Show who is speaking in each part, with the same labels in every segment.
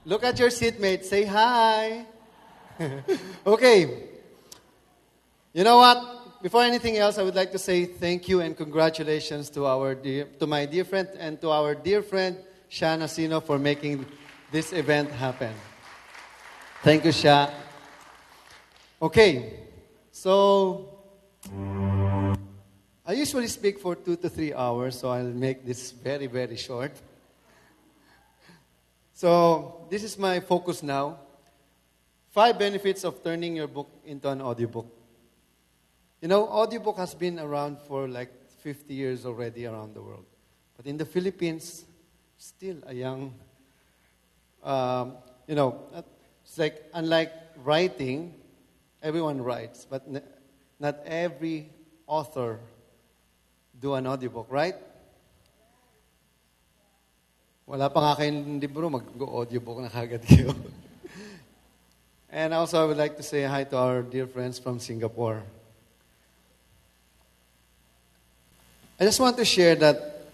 Speaker 1: Look at your seatmate. Say hi. Okay. You know what? Before anything else, I would like to say thank you and congratulations to my dear friend and to our dear friend Sha Nasino for making this event happen. Thank you, Sha. Okay. So I usually speak for 2 to 3 hours, so I'll make this very, very short. So this is my focus now. 5 benefits of turning your book into an audiobook. You know, audiobook has been around for like 50 years already around the world. But in the Philippines, still a young, it's like unlike writing, everyone writes, but not every author do an audiobook, right? Wala pa nga kayong libro, mag-audiobook na kagad kayo. And also, I would like to say hi to our dear friends from Singapore. I just want to share that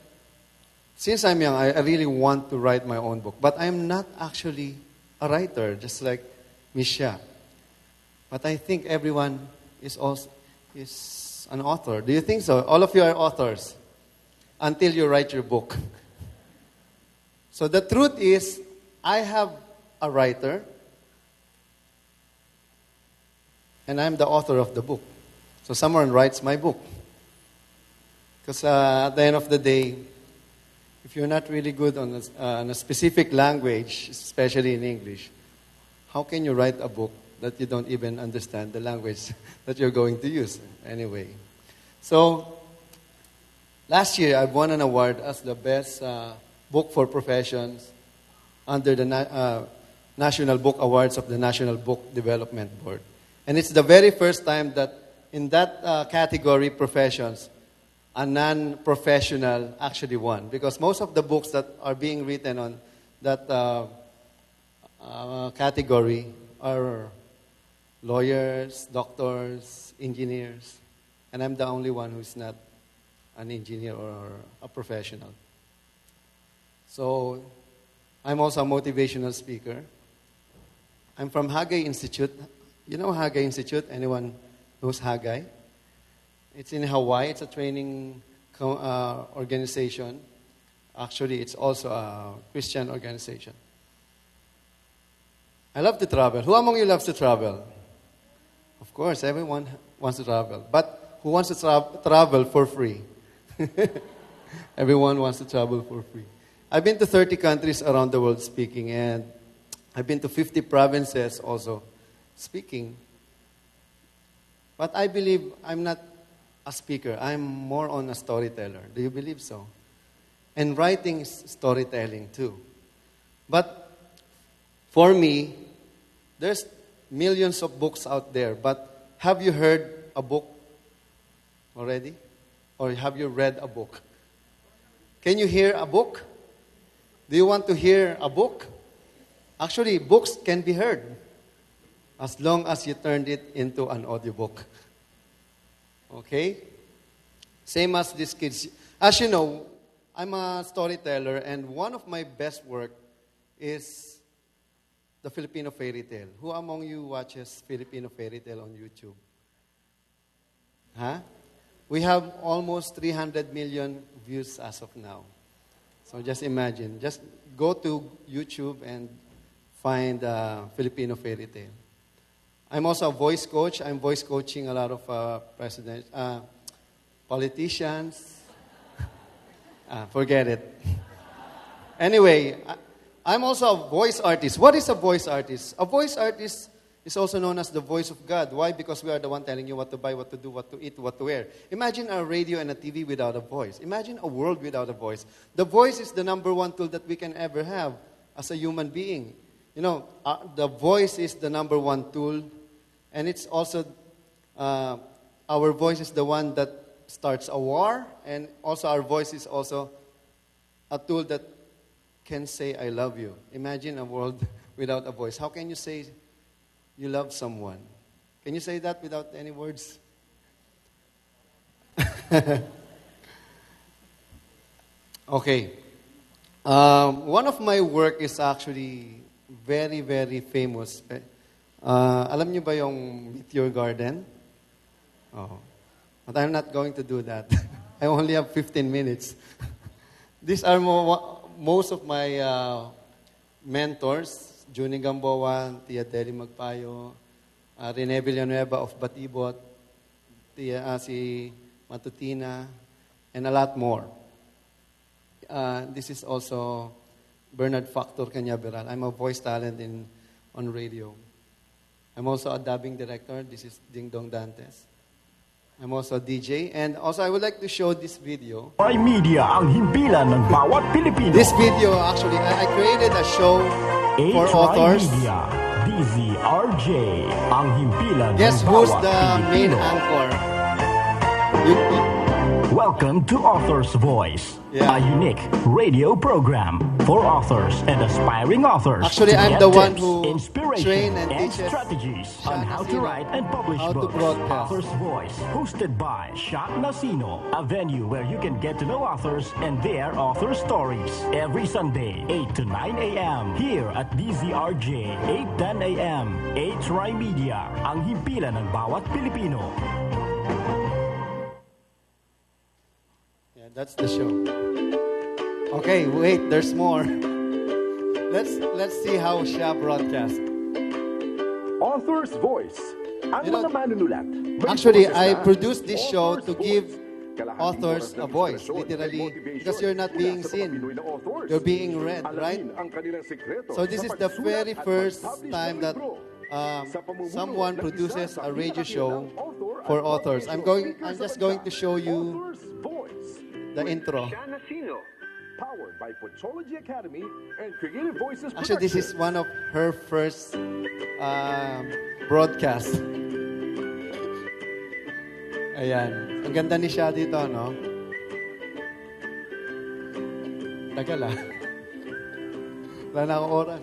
Speaker 1: since I'm young, I really want to write my own book. But I'm not actually a writer, just like Misha. But I think everyone is an author. Do you think so? All of you are authors until you write your book. So the truth is, I have a writer, and I'm the author of the book. So someone writes my book. Because at the end of the day, if you're not really good on a specific language, especially in English, how can you write a book that you don't even understand the language that you're going to use? Anyway. So, last year, I won an award as the best book for professions under the National Book Awards of the National Book Development Board. And it's the very first time that in that category, professions, a non-professional actually won. Because most of the books that are being written on that category are lawyers, doctors, engineers. And I'm the only one who's not an engineer or a professional. So, I'm also a motivational speaker. I'm from Hagay Institute. You know Hagay Institute? Anyone knows Hagay? It's in Hawaii. It's a training organization. Actually, it's also a Christian organization. I love to travel. Who among you loves to travel? Of course, everyone wants to travel. But who wants to travel for free? Everyone wants to travel for free. I've been to 30 countries around the world speaking, and I've been to 50 provinces also speaking. But I believe I'm not a speaker. I'm more on a storyteller. Do you believe so? And writing is storytelling too. But for me, there's millions of books out there. But have you heard a book already? Or have you read a book? Can you hear a book? Do you want to hear a book? Actually, books can be heard as long as you turned it into an audiobook. Okay? Same as these kids. As you know, I'm a storyteller, and one of my best work is the Filipino fairy tale. Who among you watches Filipino fairy tale on YouTube? Huh? We have almost 300 million views as of now. So just imagine. Just go to YouTube and find Filipino fairy tale. I'm also a voice coach. I'm voice coaching a lot of politicians. Forget it. Anyway, I'm also a voice artist. What is a voice artist? A voice artist is also known as the voice of God. Why? Because we are the one telling you what to buy, what to do, what to eat, what to wear. Imagine a radio and a TV without a voice. Imagine a world without a voice. The voice is the number one tool that we can ever have as a human being. You know, the voice is the number one tool. And it's also, our voice is the one that starts a war. And also our voice is also a tool that can say, I love you. Imagine a world without a voice. How can you say you love someone? Can you say that without any words? Okay. One of my work is actually very, very famous. Alam niyo ba yung Meteor Garden? Oh. But I'm not going to do that. I only have 15 minutes. These are most of my mentors, Juni Gamboa, Tia Deli Magpayo, Rene Villanueva of Batibot, si Matutina, and a lot more. This is also Bernard Factor Cañaveral. I'm a voice talent on radio. I'm also a dubbing director. This is Ding Dong Dantes. I'm also a DJ. And also, I would like to show this video.
Speaker 2: Ay media ang himpilan ng bawat Pilipino.
Speaker 1: This video, actually, I created a show for authors.
Speaker 2: Media, DZRJ, ang himpilan
Speaker 1: Guess
Speaker 2: ng
Speaker 1: who's
Speaker 2: bawat
Speaker 1: the
Speaker 2: Pilipino.
Speaker 1: main anchor?
Speaker 2: Welcome to Author's Voice, a unique radio program for authors and aspiring authors.
Speaker 1: Actually,
Speaker 2: to
Speaker 1: I'm
Speaker 2: get
Speaker 1: the one
Speaker 2: tips,
Speaker 1: who
Speaker 2: inspiration,
Speaker 1: train and
Speaker 2: and
Speaker 1: teaches
Speaker 2: strategies on how to write and publish
Speaker 1: how to
Speaker 2: books.
Speaker 1: broadcast.
Speaker 2: Author's Voice, hosted by Shaq Nasino, a venue where you can get to know authors and their author stories. Every Sunday, 8 to 9 a.m. here at DZRJ, 8:10 a.m. Try Media, ang himpilan ng bawat Pilipino.
Speaker 1: That's the show. Okay, wait, there's more. Let's see how Sha broadcast.
Speaker 3: Author's Voice. Ang mga manunulat.
Speaker 1: Actually, I produced this show to give authors a voice, literally, because you're not being seen. You're being read, right? So this is the very first time that someone produces a radio show for authors. I'm just going to show you the intro.
Speaker 3: Powered by Pocholo Academy and Creative Voices.
Speaker 1: Actually, this is one of her first broadcasts. Ayan. Ang ganda ni Sha dito, no? Tagal, ah. Wala na akong oras.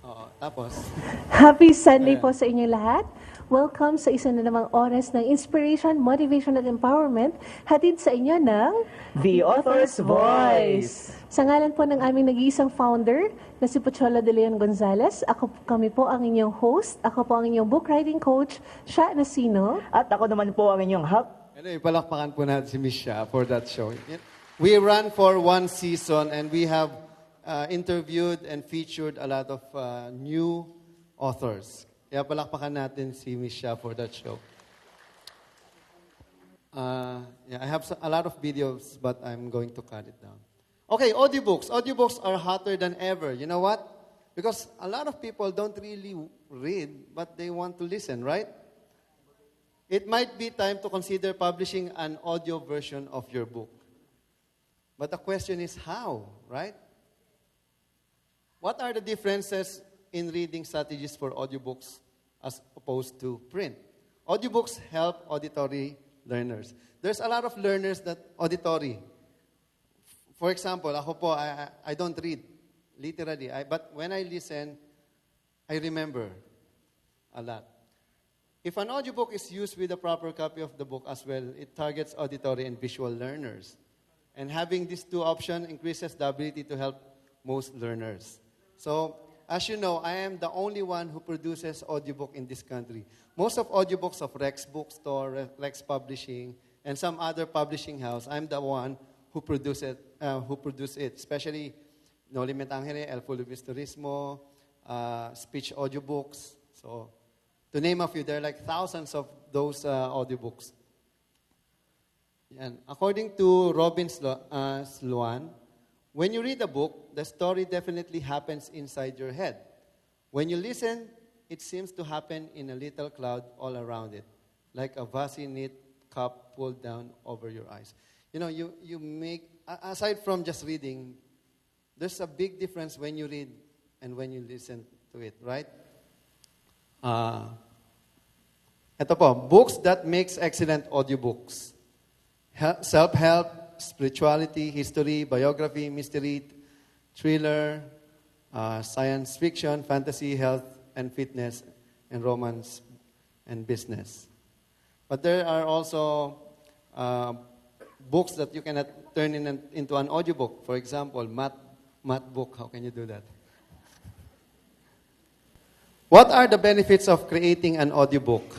Speaker 1: Oo, tapos.
Speaker 4: Happy Sunday po sa inyong lahat. Welcome sa isa na namang oras ng inspiration, motivation at empowerment hatid sa inyo ng
Speaker 5: The Author's Voice.
Speaker 4: Sa ngalan po ng aming nag-iisang founder na si Pocholo Gonzales, kami po ang inyong host, ako po ang inyong book writing coach, Sha Nasino.
Speaker 5: At ako naman po ang inyong
Speaker 1: Anyway, palakpakan po natin si Miss Sha for that show. We ran for one season and we have interviewed and featured a lot of new authors. Kaya palakpakan natin si Miss Sha for that show. I have a lot of videos, but I'm going to cut it down. Okay, audiobooks. Audiobooks are hotter than ever. You know what? Because a lot of people don't really read, but they want to listen, right? It might be time to consider publishing an audio version of your book. But the question is how, right? What are the differences in reading strategies for audiobooks as opposed to print? Audiobooks help auditory learners. There's a lot of learners that auditory. For example, ako po, I don't read literally, but when I listen, I remember a lot. If an audiobook is used with a proper copy of the book as well, it targets auditory and visual learners. And having these two options increases the ability to help most learners. So, as you know, I am the only one who produces audiobook in this country. Most of audiobooks of Rex Bookstore, Rex Publishing, and some other publishing house, I'm the one who produce it, especially No Limit Angere, El Fulubisturismo, speech audiobooks. So, to name a few, there are like thousands of those audiobooks. And according to Robin Sloan, when you read a book, the story definitely happens inside your head. When you listen, it seems to happen in a little cloud all around it, like a vast neat cup pulled down over your eyes. You know, you make, aside from just reading, there's a big difference when you read and when you listen to it, right? Ito po, books that makes excellent audiobooks. Self-help, spirituality, history, biography, mystery, thriller, science fiction, fantasy, health and fitness, and romance and business. But there are also books that you cannot turn into an audiobook. For example, math math book. How can you do that? What are the benefits of creating an audiobook?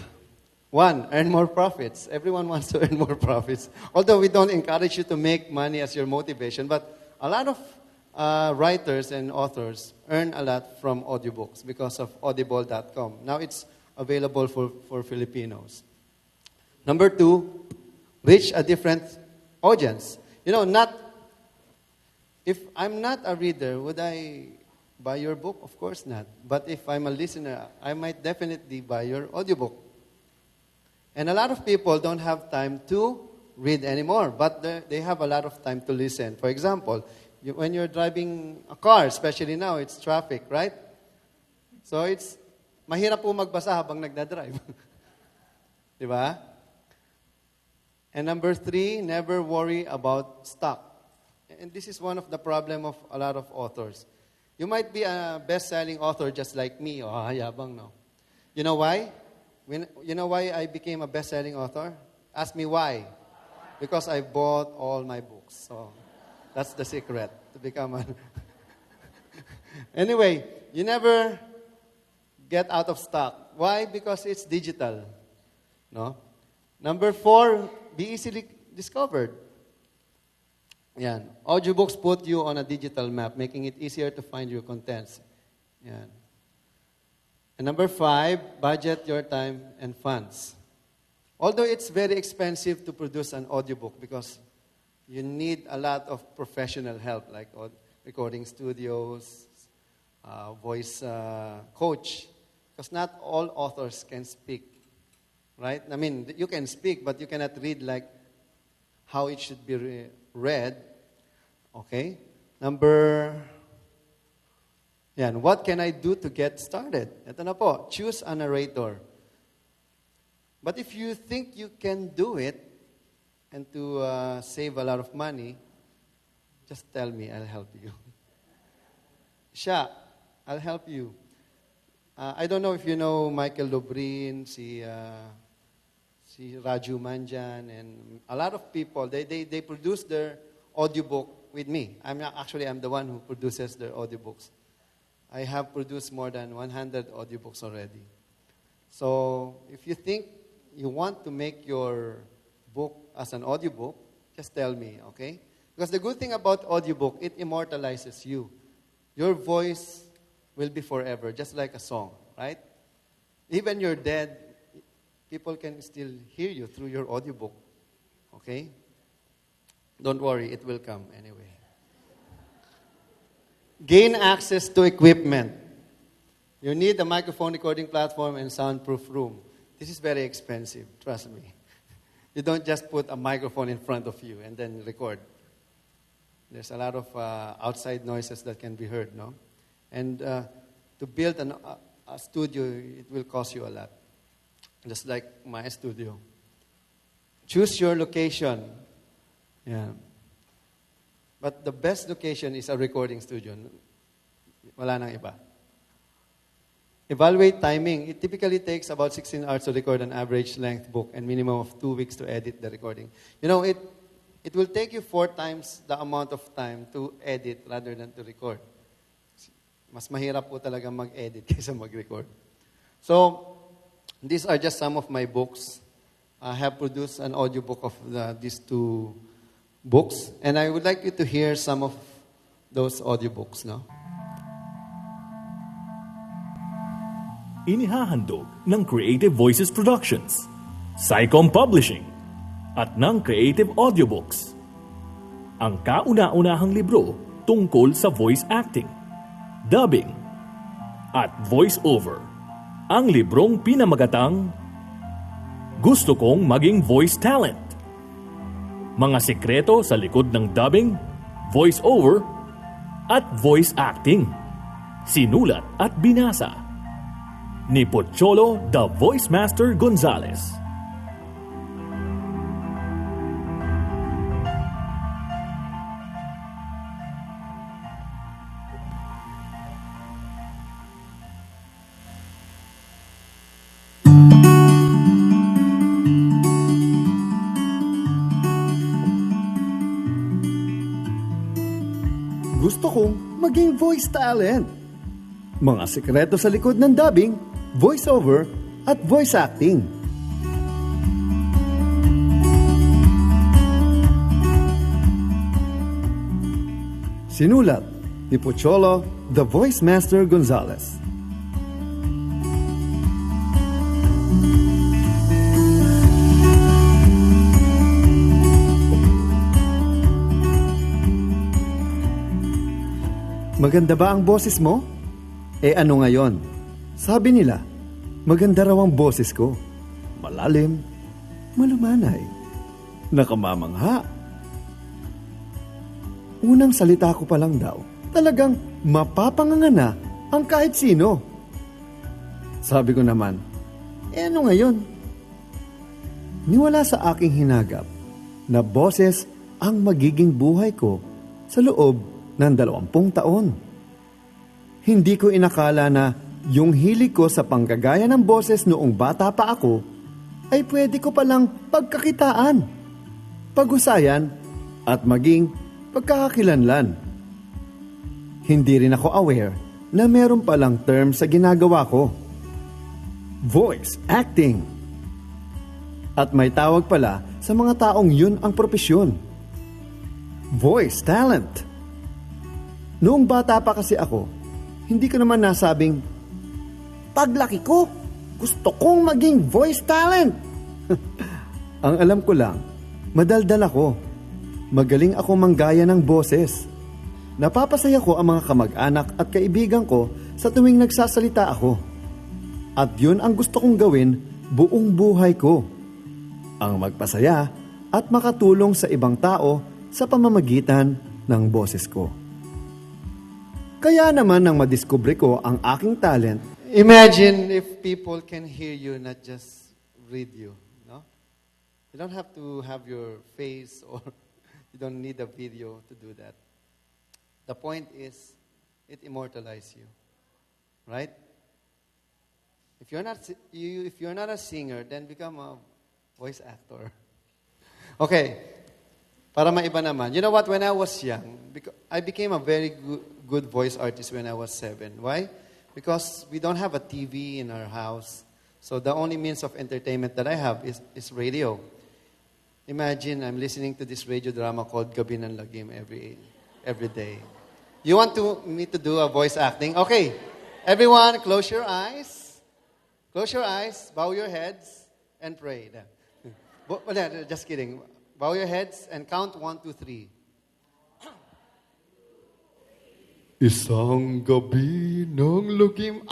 Speaker 1: One, earn more profits. Everyone wants to earn more profits. Although we don't encourage you to make money as your motivation, but a lot of writers and authors earn a lot from audiobooks because of audible.com. Now it's available for Filipinos. Number two, reach a different audience. If I'm not a reader, would I buy your book? Of course not. But if I'm a listener, I might definitely buy your audiobook. And a lot of people don't have time to read anymore, but they have a lot of time to listen. For example, when you're driving a car, especially now, it's traffic, right? So it's mahirap po magbasa habang nagdadrive. Di ba? And number three, never worry about stock. And this is one of the problem of a lot of authors. You might be a best-selling author just like me. Oh, hayabang, no? You know why? You know why I became a best-selling author? Ask me why. Because I bought all my books. So that's the secret to become a... Anyway, you never get out of stock. Why? Because it's digital. No? Number four, be easily discovered. Yan. Audiobooks put you on a digital map, making it easier to find your contents. Yan. And number five, budget your time and funds. Although it's very expensive to produce an audiobook because you need a lot of professional help, like recording studios, voice coach, because not all authors can speak, right? I mean, you can speak, but you cannot read like how it should be read. Okay? What can I do to get started? Ito na po, choose a narrator. But if you think you can do it and to save a lot of money, just tell me, I'll help you. I'll help you. I don't know if you know Michael Lobrin, si Raju Manjan, and a lot of people, they produce their audiobook with me. I'm the one who produces their audiobooks. I have produced more than 100 audiobooks already. So if you think you want to make your book as an audiobook, just tell me, okay? Because the good thing about audiobook, it immortalizes you. Your voice will be forever, just like a song, right? Even you're dead, people can still hear you through your audiobook, okay? Don't worry, it will come anyway. Gain access to equipment. You need a microphone recording platform and soundproof room. This is very expensive, trust me. You don't just put a microphone in front of you and then record. There's a lot of outside noises that can be heard, no? And to build a studio, it will cost you a lot. Just like my studio. Choose your location. Yeah. But the best location is a recording studio. Wala nang iba. Evaluate timing. It typically takes about 16 hours to record an average length book and minimum of 2 weeks to edit the recording. It will take you 4 times the amount of time to edit rather than to record. Mas mahirap po talaga mag-edit kaysa mag-record. So, these are just some of my books. I have produced an audiobook of these 2 books, and I would like you to hear some of those audiobooks, no?
Speaker 2: Inihahandog ng Creative Voices Productions, Psycom Publishing, at ng Creative Audiobooks. Ang kauna-unahang libro tungkol sa voice acting, dubbing, at voice-over. Ang librong pinamagatang Gusto Kong Maging Voice Talent. Mga sekreto sa likod ng dubbing, voice-over, at voice acting. Sinulat at binasa ni Pocholo the Voice Master Gonzales.
Speaker 6: gusto kong maging voice talent. Mga sekreto sa likod ng dubbing, voiceover, at voice acting. Sinulat ni Pocholo, the Voice Master Gonzales. Maganda ba ang boses mo? Ano ngayon? Sabi nila, maganda raw ang boses ko. Malalim, malumanay, nakamamangha. Unang salita ko pa lang daw, talagang mapapanganga na ang kahit sino. Sabi ko naman, ano ngayon? Niwala sa aking hinagap na boses ang magiging buhay ko sa loob ng 20 taon. Hindi ko inakala na yung hilig ko sa panggagaya ng boses noong bata pa ako ay pwede ko palang pagkakitaan, pag-usayan at maging pagkakakilanlan. Hindi rin ako aware na meron palang term sa ginagawa ko. Voice acting. At may tawag pala sa mga taong yun ang propesyon. Voice talent. Noong bata pa kasi ako, hindi ko naman nasabing, paglaki ko, gusto kong maging voice talent. Ang alam ko lang, madaldal ako. Magaling ako manggaya ng boses. Napapasaya ko ang mga kamag-anak at kaibigan ko sa tuwing nagsasalita ako. At yun ang gusto kong gawin buong buhay ko. Ang magpasaya at makatulong sa ibang tao sa pamamagitan ng boses ko. Kaya naman nang madiskubre ko ang aking talent.
Speaker 1: Imagine if people can hear you, not just read you. No? You don't have to have your face or you don't need a video to do that. The point is, it immortalizes you. Right? If you're not a singer, then become a voice actor. Okay. Para maiba naman. You know what? When I was young, I became a very good voice artist when I was 7. Why? Because we don't have a TV in our house. So the only means of entertainment that I have is radio. Imagine I'm listening to this radio drama called Gabi ng Lagim every day. You want me to do a voice acting? Okay. Everyone, close your eyes. Close your eyes, bow your heads, and pray. Just kidding. Bow your heads and count 1, 2, 3. Isang gabi ng lugim,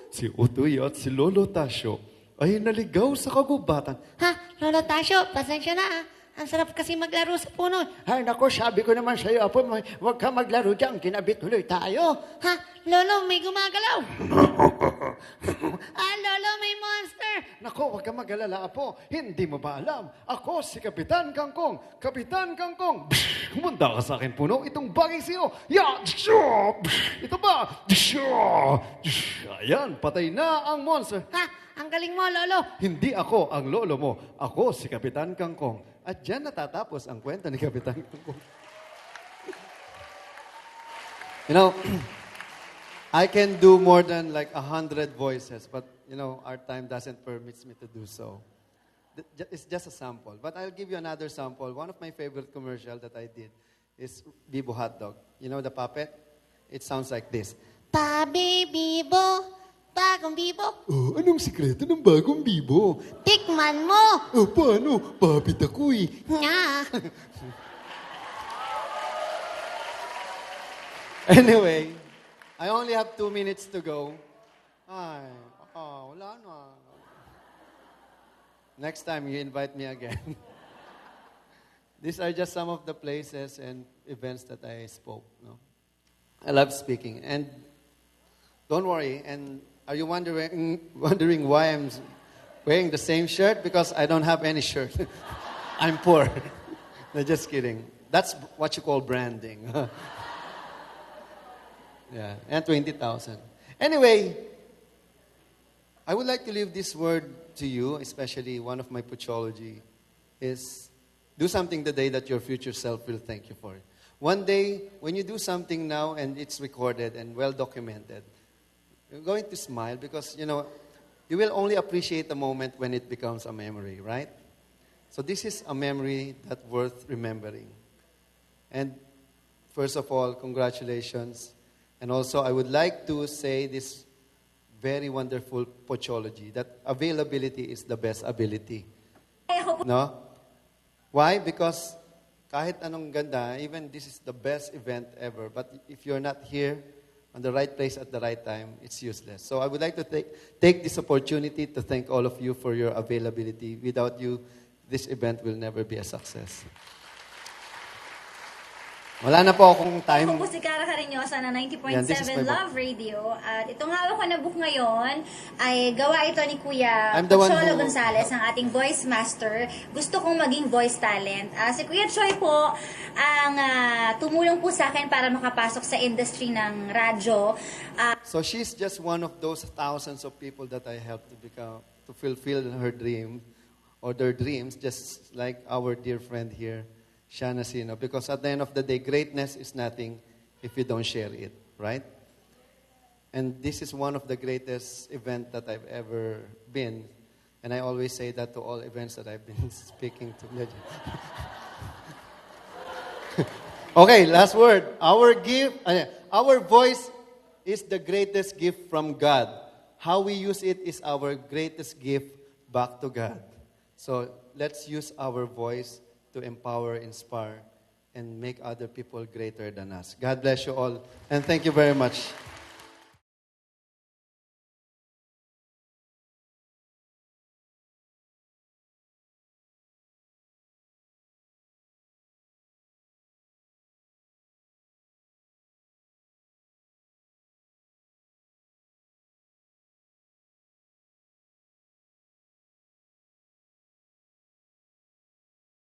Speaker 1: si Utoy at si Lolo Tasyo ay naligaw sa kagubatan.
Speaker 7: Ha, Lolo Tasyo, pasensya na ah. Ang sarap kasi maglaro sa puno.
Speaker 8: Ay, nako, sabi ko naman sa iyo, Apo, huwag ka maglaro dyan, kinabit tuloy tayo.
Speaker 7: Ha, Lolo, may gumagalaw. Lolo, may monster.
Speaker 1: Nako, huwag ka mag-alala, Apo. Hindi mo ba alam? Ako si Kapitan Kangkong. Kapitan Kangkong. Humanda ka sa akin, puno. Itong bagay sa'yo. Ito ba? Ayan, patay na ang monster.
Speaker 7: Ha, ang galing mo, Lolo.
Speaker 1: Hindi ako ang lolo mo. Ako si Kapitan Kangkong. At dyan natatapos ang kwento ni Kapitan Kangkong. You know, I can do more than like 100 voices, but you know, our time doesn't permit me to do so. It's just a sample. But I'll give you another sample. One of my favorite commercial that I did is Bibo Hot Dog. You know the puppet? It sounds like this.
Speaker 7: Pabi Bibo, bagong Bibo.
Speaker 1: Oh, anong sikreto ng bagong Bibo?
Speaker 7: Tikman mo.
Speaker 1: Oh, paano? Papit ako eh.
Speaker 7: Nga.
Speaker 1: Anyway, I only have 2 minutes to go. Ay, wala na. Next time, you invite me again. These are just some of the places and events that I spoke. No? I love speaking. And don't worry. And are you wondering why I'm wearing the same shirt? Because I don't have any shirt. I'm poor. No, just kidding. That's what you call branding. Yeah, and 20,000. Anyway, I would like to leave this word to you, especially one of my Pochology, is do something today that your future self will thank you for. one day, when you do something now and it's recorded and well documented, you're going to smile because, you will only appreciate the moment when it becomes a memory, right? So this is a memory that's worth remembering. And first of all, congratulations. And also, I would like to say this very wonderful pochology, that availability is the best ability. No? Why? Because kahit anong ganda, even this is the best event ever, but if you're not here on the right place at the right time, it's useless. So I would like to take this opportunity to thank all of you for your availability. Without you, this event will never be a success. Wala na po akong time.
Speaker 9: Ako po si Cara Cariñosa na
Speaker 1: Yan, this is
Speaker 9: 90.7
Speaker 1: my book.
Speaker 9: Love Radio. At itong hawak ko na book ngayon ay gawa ito ni Kuya
Speaker 1: I'm the one
Speaker 9: Pocholo
Speaker 1: who-
Speaker 9: Gonzales, ang ating voice master. Gusto kong maging voice talent. Si Kuya Choi po ang tumulong po sa akin para makapasok sa industry ng radyo.
Speaker 1: So she's just one of those thousands of people that I helped to fulfill her dream or their dreams, just like our dear friend here, Shana Sino. Because at the end of the day, greatness is nothing if you don't share it, right? And this is one of the greatest events that I've ever been. And I always say that to all events that I've been speaking to. Okay, last word. Our voice is the greatest gift from God. How we use it is our greatest gift back to God. So let's use our voice to empower, inspire, and make other people greater than us. God bless you all, and thank you very much.